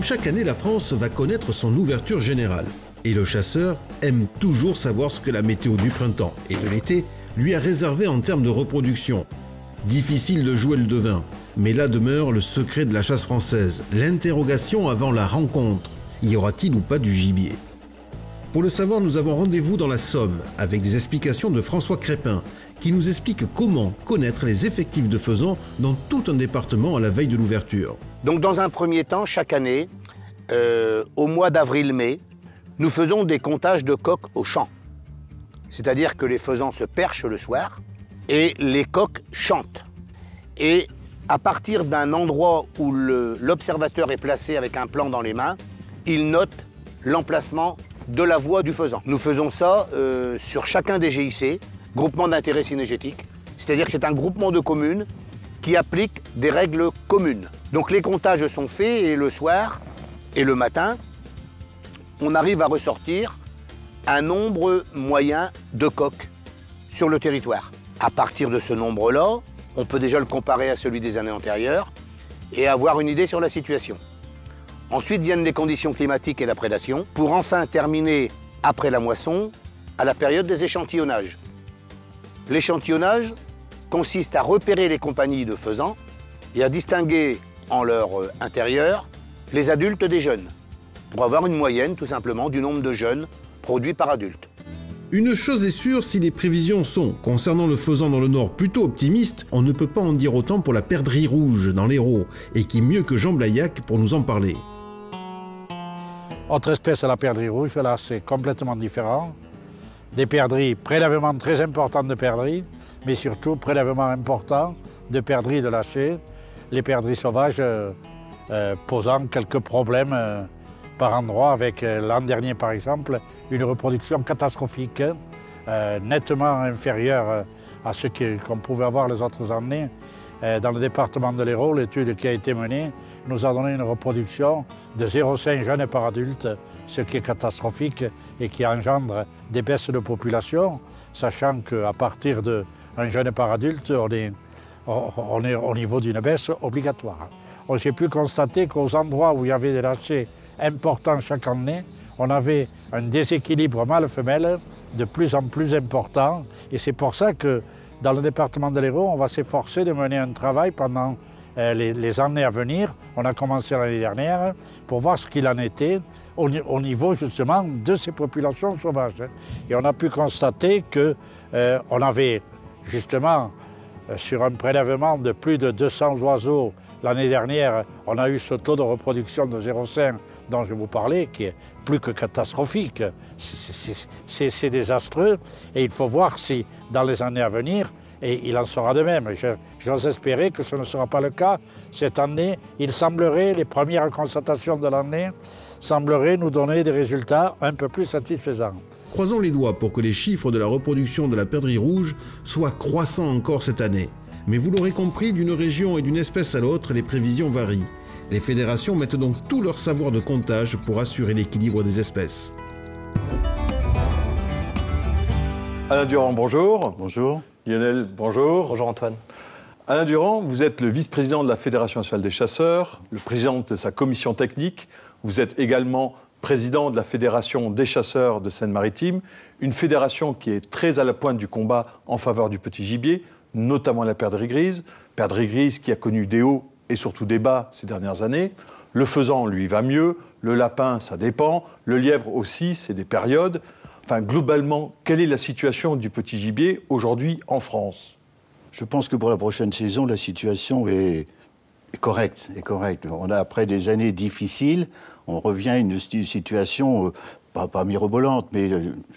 chaque année, la France va connaître son ouverture générale. Et le chasseur aime toujours savoir ce que la météo du printemps et de l'été lui a réservé en termes de reproduction. Difficile de jouer le devin, mais là demeure le secret de la chasse française, l'interrogation avant la rencontre. Y aura-t-il ou pas du gibier? Pour le savoir, nous avons rendez-vous dans la Somme, avec des explications de François Crépin, qui nous explique comment connaître les effectifs de faisans dans tout un département à la veille de l'ouverture. Donc dans un premier temps, chaque année, au mois d'avril-mai, nous faisons des comptages de coqs au champ. C'est-à-dire que les faisans se perchent le soir et les coqs chantent. Et à partir d'un endroit où l'observateur est placé avec un plan dans les mains, il note l'emplacement de la voix du faisan. Nous faisons ça sur chacun des GIC, groupement d'intérêt cynégétique. C'est-à-dire que c'est un groupement de communes qui applique des règles communes. Donc les comptages sont faits et le soir et le matin, on arrive à ressortir un nombre moyen de coqs sur le territoire. À partir de ce nombre-là, on peut déjà le comparer à celui des années antérieures et avoir une idée sur la situation. Ensuite viennent les conditions climatiques et la prédation, pour enfin terminer, après la moisson, à la période des échantillonnages. L'échantillonnage consiste à repérer les compagnies de faisans et à distinguer en leur intérieur les adultes des jeunes, pour avoir une moyenne tout simplement du nombre de jeunes produits par adulte. Une chose est sûre, si les prévisions sont, concernant le faisan dans le Nord, plutôt optimistes, on ne peut pas en dire autant pour la perdrix rouge dans l'Hérault, et qui mieux que Jean Blaillac pour nous en parler. Autre espèce à la perdrix rouge, là c'est complètement différent. Des perdrix, prélèvement très important de perdrix, mais surtout prélèvement important de perdrix de lâcher. Les perdrix sauvages posant quelques problèmes par endroit, avec l'an dernier par exemple, une reproduction catastrophique, nettement inférieure à ce qu'on pouvait avoir les autres années. Dans le département de l'Hérault, l'étude qui a été menée nous a donné une reproduction de 0,5 jeunes par adulte, ce qui est catastrophique et qui engendre des baisses de population, sachant qu'à partir d'un jeune par adulte, on est au niveau d'une baisse obligatoire. J'ai pu constater qu'aux endroits où il y avait des lâchers importants chaque année, on avait un déséquilibre mâle-femelle de plus en plus important. Et c'est pour ça que dans le département de l'Hérault, on va s'efforcer de mener un travail pendant les années à venir. On a commencé l'année dernière pour voir ce qu'il en était au niveau justement de ces populations sauvages. Et on a pu constater qu'on avait justement sur un prélèvement de plus de 200 oiseaux l'année dernière, on a eu ce taux de reproduction de 0,5 dont je vous parlais, qui est plus que catastrophique. C'est désastreux et il faut voir si dans les années à venir, et il en sera de même. J'ose espérer que ce ne sera pas le cas. Cette année, il semblerait, les premières constatations de l'année, sembleraient nous donner des résultats un peu plus satisfaisants. Croisons les doigts pour que les chiffres de la reproduction de la perdrix rouge soient croissants encore cette année. Mais vous l'aurez compris, d'une région et d'une espèce à l'autre, les prévisions varient. Les fédérations mettent donc tout leur savoir de comptage pour assurer l'équilibre des espèces. Alain Durand, bonjour. Bonjour. Lionel, bonjour. Bonjour Antoine. Alain Durand, vous êtes le vice-président de la Fédération nationale des chasseurs, le président de sa commission technique. Vous êtes également président de la Fédération des chasseurs de Seine-Maritime, une fédération qui est très à la pointe du combat en faveur du petit gibier, notamment la perdrix grise qui a connu des hauts et surtout des bas ces dernières années. Le faisan, lui, va mieux, le lapin, ça dépend, le lièvre aussi, c'est des périodes. Enfin, globalement, quelle est la situation du petit gibier aujourd'hui en France ? Je pense que pour la prochaine saison, la situation est correcte. On a, après des années difficiles, on revient à une situation pas mirobolante, mais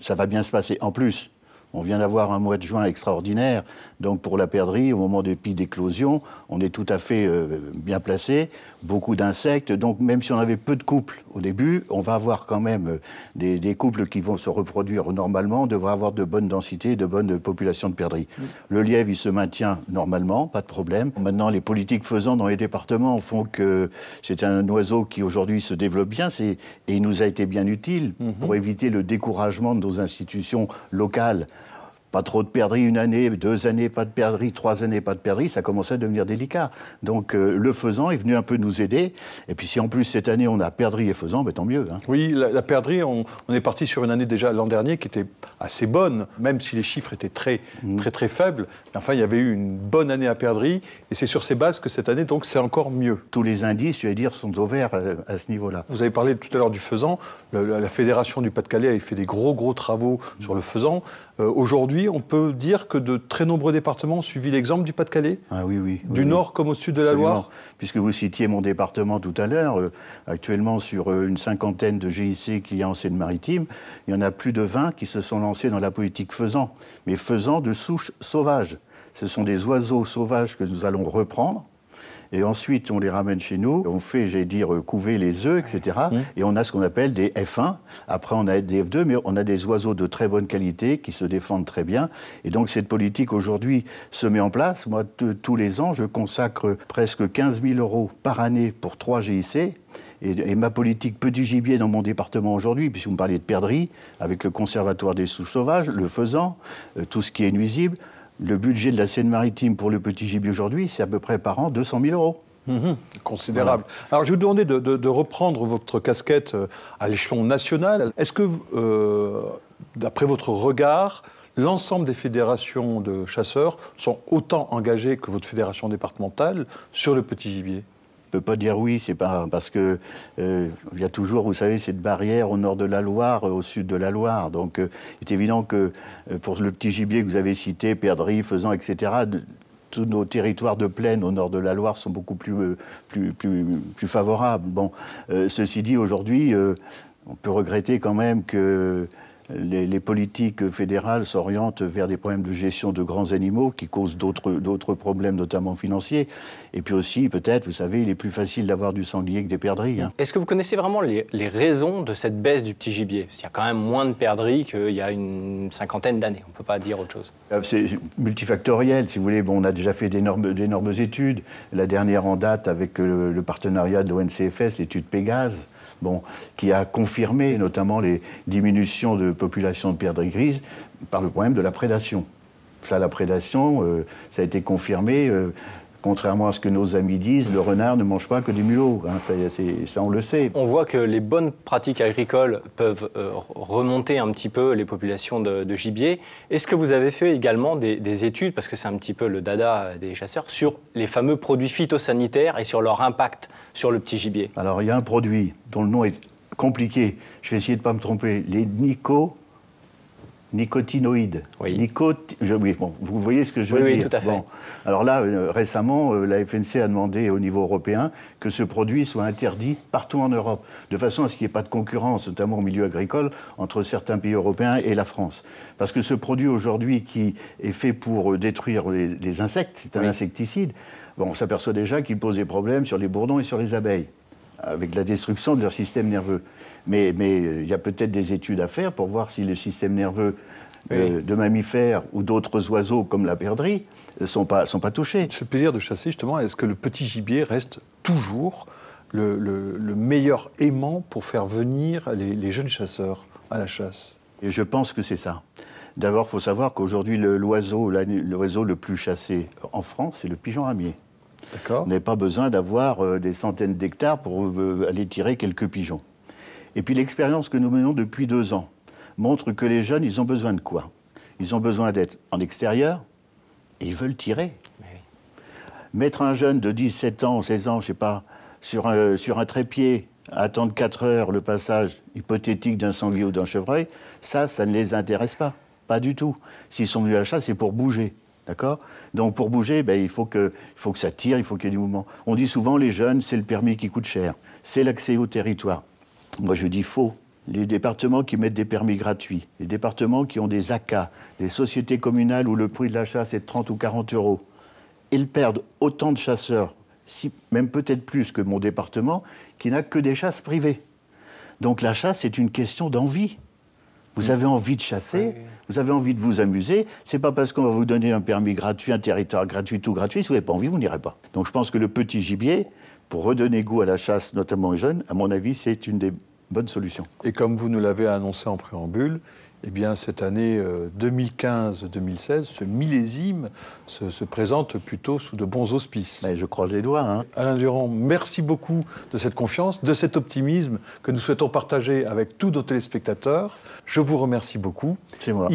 ça va bien se passer. En plus, on vient d'avoir un mois de juin extraordinaire, donc pour la perdrix, au moment des pics d'éclosion, on est tout à fait bien placé, beaucoup d'insectes, donc même si on avait peu de couples au début, on va avoir quand même des couples qui vont se reproduire normalement, on devrait avoir de bonnes densités, de bonnes populations de perdrix. Le lièvre, il se maintient normalement, pas de problème. Maintenant, les politiques faisant dans les départements font que c'est un oiseau qui aujourd'hui se développe bien, et il nous a été bien utile pour éviter le découragement de nos institutions locales Pas trop de perdrix une année, 2 années pas de perdrix, 3 années pas de perdrix, ça commençait à devenir délicat. Donc le faisan est venu un peu nous aider. Et puis si en plus cette année on a perdrix et faisan, ben, tant mieux. Hein. Oui, la perdrix, on est parti sur une année déjà l'an dernier qui était assez bonne, même si les chiffres étaient très faibles. Mais enfin, il y avait eu une bonne année à perdrix. Et c'est sur ces bases que cette année, donc, c'est encore mieux. Tous les indices, je vais dire, sont au vert à ce niveau-là. Vous avez parlé tout à l'heure du faisan. La Fédération du Pas-de-Calais avait fait des gros travaux sur le faisan. Aujourd'hui, on peut dire que de très nombreux départements ont suivi l'exemple du Pas-de-Calais. Ah oui. Du nord comme au sud de la Loire. Puisque vous citiez mon département tout à l'heure, actuellement sur une 50aine de GIC qu'il y a en Seine-Maritime, il y en a plus de 20 qui se sont lancés dans la politique faisan. Mais faisan de souche sauvage. Ce sont des oiseaux sauvages que nous allons reprendre. Et ensuite, on les ramène chez nous. On fait, j'allais dire, couver les œufs, etc. Et on a ce qu'on appelle des F1. Après, on a des F2, mais on a des oiseaux de très bonne qualité qui se défendent très bien. Et donc, cette politique, aujourd'hui, se met en place. Moi, tous les ans, je consacre presque 15 000 € par année pour 3 GIC. Et ma politique petit gibier dans mon département aujourd'hui, puisque vous me parlez de perdrix, avec le Conservatoire des souches sauvages, le faisan, tout ce qui est nuisible. Le budget de la Seine-Maritime pour le petit gibier aujourd'hui, c'est à peu près par an 200 000 €. Considérable. Voilà. Alors, je vais vous demander de reprendre votre casquette à l'échelon national. Est-ce que, d'après votre regard, l'ensemble des fédérations de chasseurs sont autant engagées que votre fédération départementale sur le petit gibier ? Je ne peux pas dire oui, c'est pas parce que il y a toujours, vous savez, cette barrière au nord de la Loire, au sud de la Loire. Donc, il est évident que pour le petit gibier que vous avez cité, perdrix, faisan, etc., tous nos territoires de plaine au nord de la Loire sont beaucoup plus favorables. Bon, ceci dit, aujourd'hui, on peut regretter quand même que les politiques fédérales s'orientent vers des problèmes de gestion de grands animaux qui causent d'autres problèmes, notamment financiers. Et puis aussi, peut-être, vous savez, il est plus facile d'avoir du sanglier que des perdrix. Hein. Est-ce que vous connaissez vraiment les raisons de cette baisse du petit gibier ? Parce qu'il y a quand même moins de perdrix qu'il y a une 50aine d'années. On ne peut pas dire autre chose. C'est multifactoriel, si vous voulez. Bon, on a déjà fait d'énormes études. La dernière en date avec le partenariat de l'ONCFS, l'étude Pégase. Bon, qui a confirmé notamment les diminutions de population de perdrix grises par le problème de la prédation. Ça, la prédation, ça a été confirmé. Contrairement à ce que nos amis disent, le renard ne mange pas que des mulots. Hein, ça, on le sait. On voit que les bonnes pratiques agricoles peuvent remonter un petit peu les populations de gibier. Est-ce que vous avez fait également des études, parce que c'est un petit peu le dada des chasseurs, sur les fameux produits phytosanitaires et sur leur impact sur le petit gibier ? Alors, il y a un produit dont le nom est compliqué. Je vais essayer de ne pas me tromper. Les nicotinoïdes. Oui. Oui, bon, vous voyez ce que je veux dire. Oui, tout à fait. Bon. Alors là, récemment, la FNC a demandé au niveau européen que ce produit soit interdit partout en Europe, de façon à ce qu'il n'y ait pas de concurrence, notamment au milieu agricole, entre certains pays européens et la France. Parce que ce produit aujourd'hui qui est fait pour détruire les insectes, c'est un insecticide, bon, on s'aperçoit déjà qu'il pose des problèmes sur les bourdons et sur les abeilles, avec la destruction de leur système nerveux. Mais il y a peut-être des études à faire pour voir si le système nerveux de mammifères ou d'autres oiseaux comme la perdrix ne sont pas touchés. Ce plaisir de chasser, justement, est-ce que le petit gibier reste toujours le meilleur aimant pour faire venir les jeunes chasseurs à la chasse ? Et je pense que c'est ça. D'abord, il faut savoir qu'aujourd'hui, l'oiseau le plus chassé en France, c'est le pigeon ramier. D'accord. On n'a pas besoin d'avoir des centaines d'hectares pour aller tirer quelques pigeons. Et puis l'expérience que nous menons depuis 2 ans montre que les jeunes, ils ont besoin de quoi ? Ils ont besoin d'être en extérieur et ils veulent tirer. Oui. Mettre un jeune de 17 ans, 16 ans, je ne sais pas, sur un trépied, à attendre 4 heures le passage hypothétique d'un sanglier ou d'un chevreuil, ça ne les intéresse pas. Pas du tout. S'ils sont venus à la chasse, c'est pour bouger. D'accord ? Donc pour bouger, il faut que ça tire, il faut qu'il y ait du mouvement. On dit souvent, les jeunes, c'est le permis qui coûte cher. C'est l'accès au territoire. Moi, je dis faux. Les départements qui mettent des permis gratuits, les départements qui ont des ACA, des sociétés communales où le prix de la chasse est de 30 ou 40 €, ils perdent autant de chasseurs, même peut-être plus que mon département, qui n'a que des chasses privées. Donc la chasse, c'est une question d'envie. Vous avez envie de chasser, vous avez envie de vous amuser. C'est pas parce qu'on va vous donner un permis gratuit, un territoire gratuit, tout gratuit. Si vous n'avez pas envie, vous n'irez pas. Donc je pense que le petit gibier, pour redonner goût à la chasse, notamment aux jeunes, à mon avis, c'est une des bonne solution. Et comme vous nous l'avez annoncé en préambule, eh bien, cette année 2015-2016, ce millésime se présente plutôt sous de bons auspices. Mais je croise les doigts. Hein. Alain Durand, merci beaucoup de cette confiance, de cet optimisme que nous souhaitons partager avec tous nos téléspectateurs. Je vous remercie beaucoup. C'est moi.